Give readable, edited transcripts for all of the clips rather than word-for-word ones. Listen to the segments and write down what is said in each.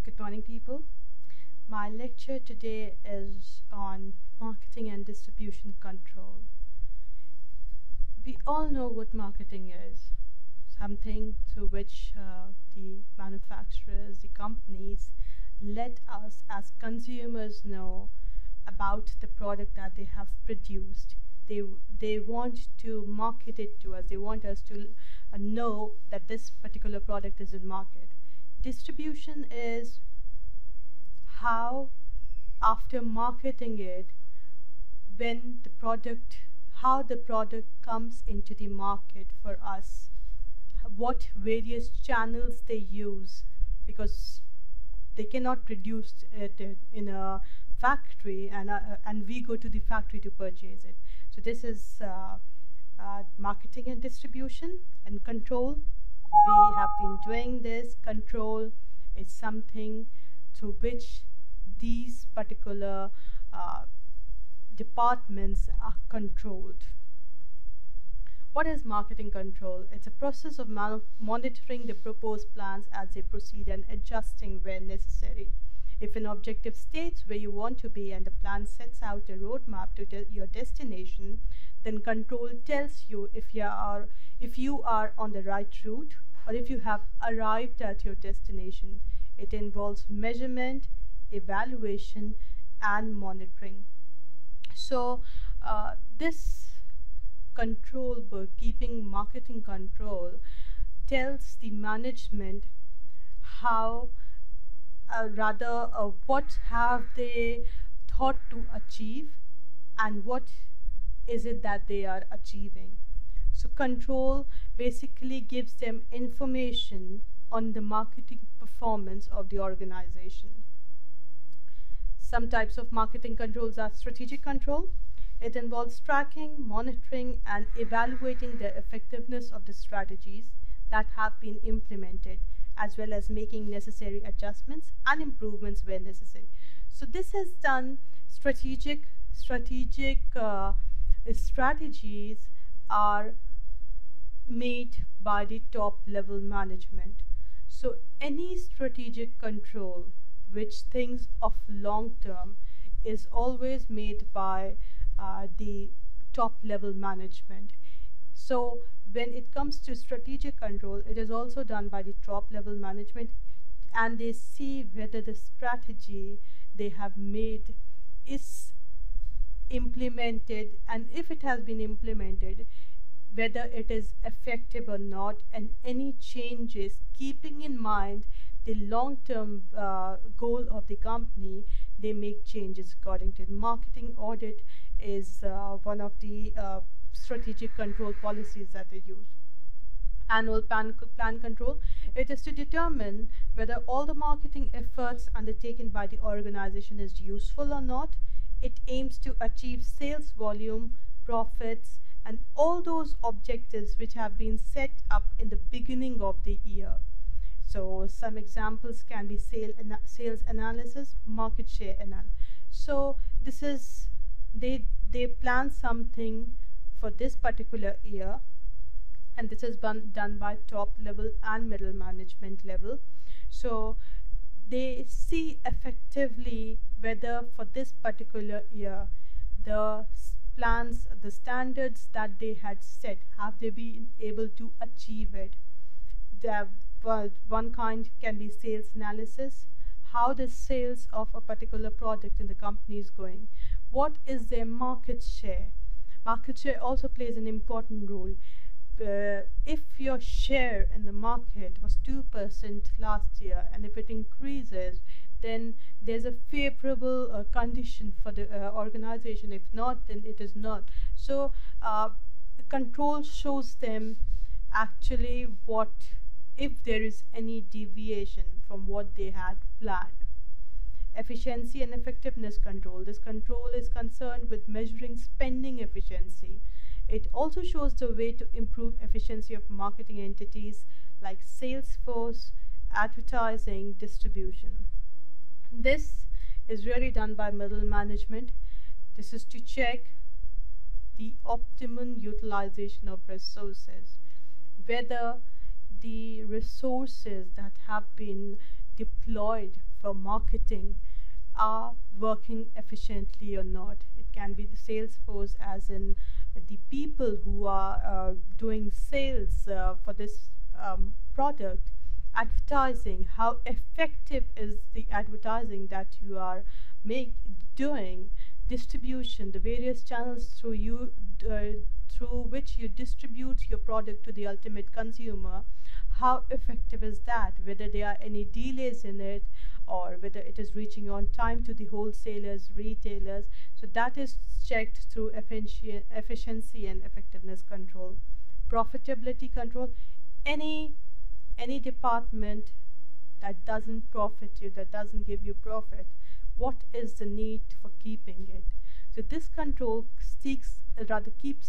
Good morning, people. My lecture today is on marketing and distribution control. We all know what marketing is, something through which the manufacturers, the companies let us as consumers know about the product that they have produced. They want to market it to us. They want us to know that this particular product is in market. Distribution is how, after marketing it, when the product how the product comes into the market for us, what various channels they use, because they cannot produce it in a factory, and we go to the factory to purchase it. So this is marketing and distribution. And control, we have been doing this. Control is something through which these particular departments are controlled. What is marketing control? It's a process of monitoring the proposed plans as they proceed and adjusting where necessary. If an objective states where you want to be and the plan sets out a roadmap to your destination, then control tells you if you are on the right route or if you have arrived at your destination. It involves measurement, evaluation, and monitoring. So this control book, Keeping Marketing Control, tells the management how, what have they thought to achieve and what is it that they are achieving. So control basically gives them information on the marketing performance of the organization. Some types of marketing controls are strategic control. It involves tracking, monitoring, and evaluating the effectiveness of the strategies that have been implemented, as well as making necessary adjustments and improvements where necessary. So this is done. Strategic strategies are made by the top level management. So any strategic control which thinks of long term is always made by the top level management. So when it comes to strategic control, it is also done by the top level management, and they see whether the strategy they have made is implemented, and if it has been implemented, whether it is effective or not, and any changes, keeping in mind the long-term goal of the company, they make changes according to the marketing audit is one of the strategic control policies that they use. Annual plan control, it is to determine whether all the marketing efforts undertaken by the organization is useful or not. It aims to achieve sales volume, profits, and all those objectives which have been set up in the beginning of the year. So some examples can be sales analysis, market share analysis. So this is, they plan something for this particular year, and this is done by top level and middle management level. So they see effectively whether for this particular year the plans, the standards that they had set, have they been able to achieve it. One kind can be sales analysis, how the sales of a particular product in the company is going, what is their market share. Market share also plays an important role. If your share in the market was 2% last year, and if it increases, then there's a favorable condition for the organization. If not, then it is not. So control shows them actually what, if there is any deviation from what they had planned. Efficiency and effectiveness control. This control is concerned with measuring spending efficiency. It also shows the way to improve efficiency of marketing entities like sales force, advertising, distribution. This is really done by middle management. This is to check the optimum utilization of resources, whether the resources that have been deployed for marketing are working efficiently or not. It can be the sales force, as in the people who are doing sales for this product. Advertising, how effective is the advertising that you are make doing. Distribution, the various channels through which you distribute your product to the ultimate consumer, how effective is that, whether there are any delays in it, or whether it is reaching on time to the wholesalers, retailers. So that is checked through efficiency and effectiveness control. Profitability control, any any department that doesn't profit you, that doesn't give you profit, what is the need for keeping it? So this control keeps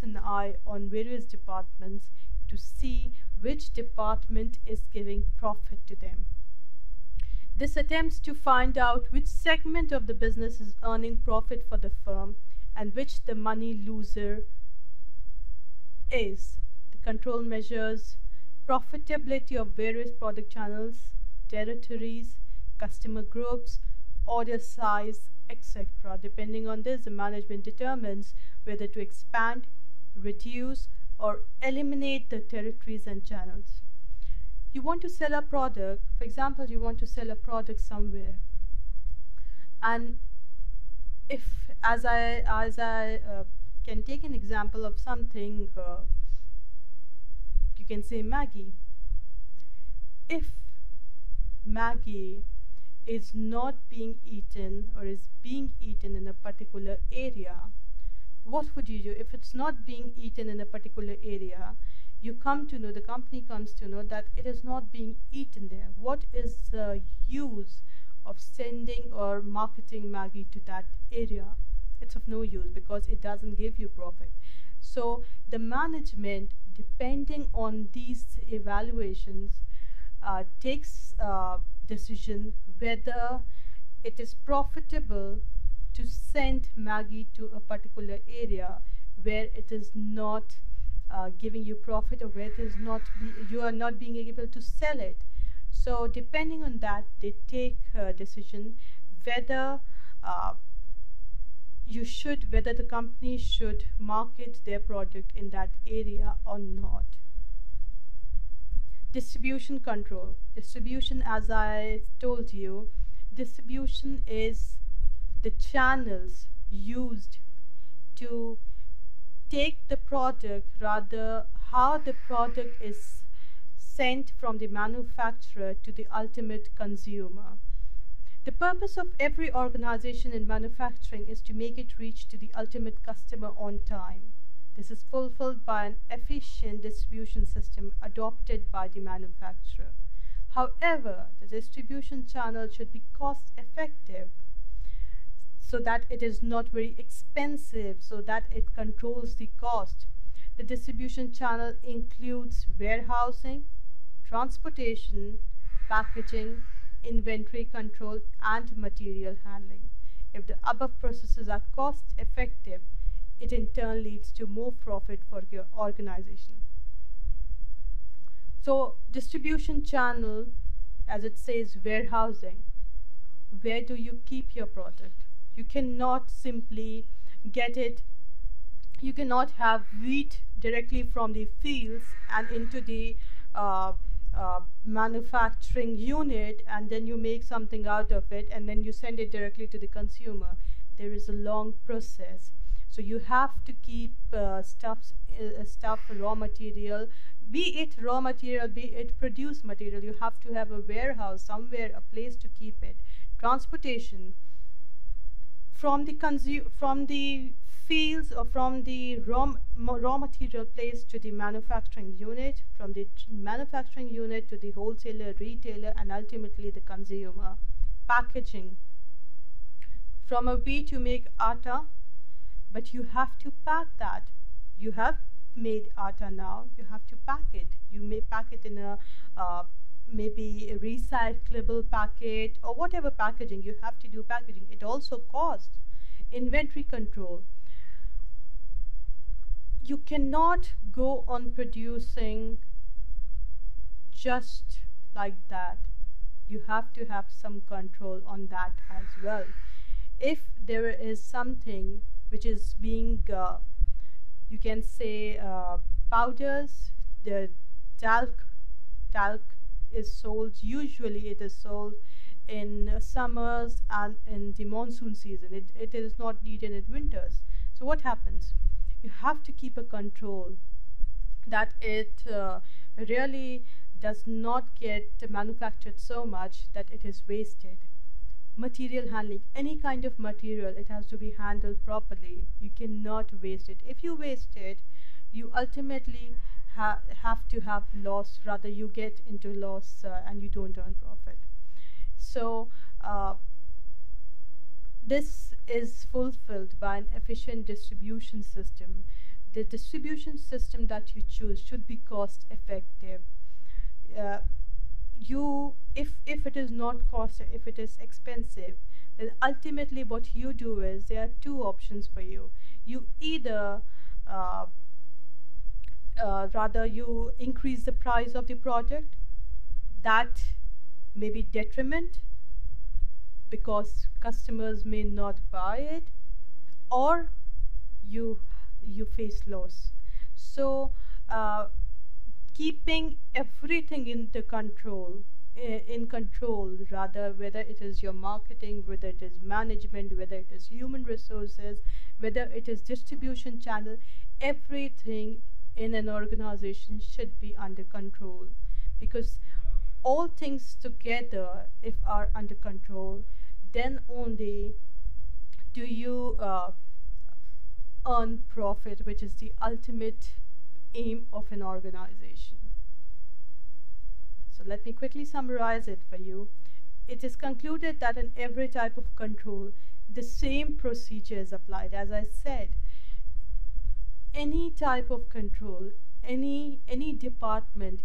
an eye on various departments to see which department is giving profit to them. This attempts to find out which segment of the business is earning profit for the firm and which the money loser is. The control measures profitability of various product channels, territories, customer groups, order size, etc. Depending on this, the management determines whether to expand, reduce, or eliminate the territories and channels. You want to sell a product, for example, you want to sell a product somewhere, and if as I can take an example of something, you can say Maggie. If Maggie is not being eaten or is being eaten in a particular area, what would you do? If it's not being eaten in a particular area, you come to know, the company comes to know that it is not being eaten there. What is the use of sending or marketing Maggie to that area? It's of no use because it doesn't give you profit. So the management, depending on these evaluations, takes decision whether it is profitable to send Maggie to a particular area where it is not giving you profit, or where it is not you are not being able to sell it. So depending on that, they take a decision whether whether the company should market their product in that area or not. Distribution control. Distribution, as I told you, distribution is the channels used to take the product, rather how the product is sent from the manufacturer to the ultimate consumer. The purpose of every organization in manufacturing is to make it reach to the ultimate customer on time. This is fulfilled by an efficient distribution system adopted by the manufacturer. However, the distribution channel should be cost effective so that it is not very expensive, so that it controls the cost. The distribution channel includes warehousing, transportation, packaging, inventory control, and material handling. If the above processes are cost effective, it in turn leads to more profit for your organization. So distribution channel, as it says, warehousing. Where do you keep your product? You cannot simply get it. You cannot have wheat directly from the fields and into the manufacturing unit, and then you make something out of it, and then you send it directly to the consumer. There is a long process. So you have to keep stuff, raw material, be it raw material, be it produced material. You have to have a warehouse somewhere, a place to keep it. Transportation from the fields or from the raw material place to the manufacturing unit, from the manufacturing unit to the wholesaler, retailer, and ultimately the consumer. Packaging. From a wheat you make atta, but you have to pack that. You have made atta now, you have to pack it. You may pack it in a maybe a recyclable packet or whatever packaging. You have to do packaging. It also costs. Inventory control. You cannot go on producing just like that. you have to have some control on that as well. If there is something which is being you can say powders, the talc talc is sold, usually it is sold in summers and in the monsoon season. It is not needed in winters. So what happens? You have to keep a control that it really does not get manufactured so much that it is wasted. Material handling, any kind of material, it has to be handled properly. You cannot waste it. If you waste it, you ultimately have to have loss, rather you get into loss and you don't earn profit. So this is fulfilled by an efficient distribution system. The distribution system that you choose should be cost effective. uh, you if it is not cost, if it is expensive, then ultimately what you do is, there are two options for you. You either uh, rather you increase the price of the product, that may be detriment because customers may not buy it, or you you face loss. So keeping everything into control, in control rather, whether it is your marketing, whether it is management, whether it is human resources, whether it is distribution channel, everything in an organization should be under control, because all things together, if are under control, then only do you earn profit, which is the ultimate aim of an organization. So let me quickly summarize it for you. It is concluded that in every type of control, the same procedure is applied. As I said, any type of control, any department,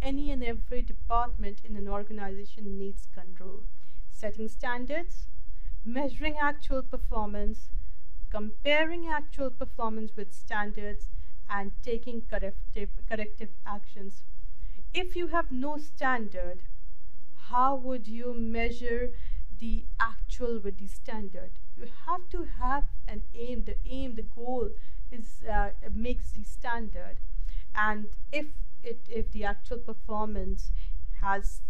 any and every department in an organization needs control. Setting standards, measuring actual performance, comparing actual performance with standards, and taking corrective actions. If you have no standard, how would you measure the actual with the standard? You have to have an aim. The aim, the goal is makes the standard. And if the actual performance has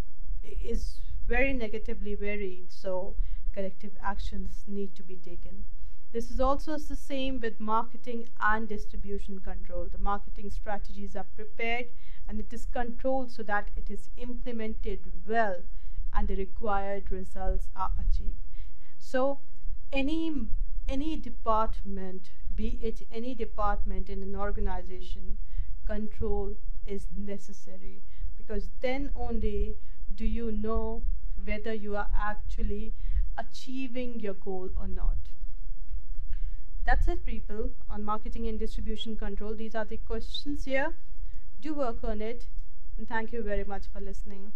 is very negatively varied, so corrective actions need to be taken. This is also the same with marketing and distribution control. The marketing strategies are prepared and it is controlled so that it is implemented well and the required results are achieved. So any any department, be it any department in an organization, control is necessary, because then only do you know whether you are actually achieving your goal or not. That's it, people, on marketing and distribution control. These are the questions here. Do work on it, and thank you very much for listening.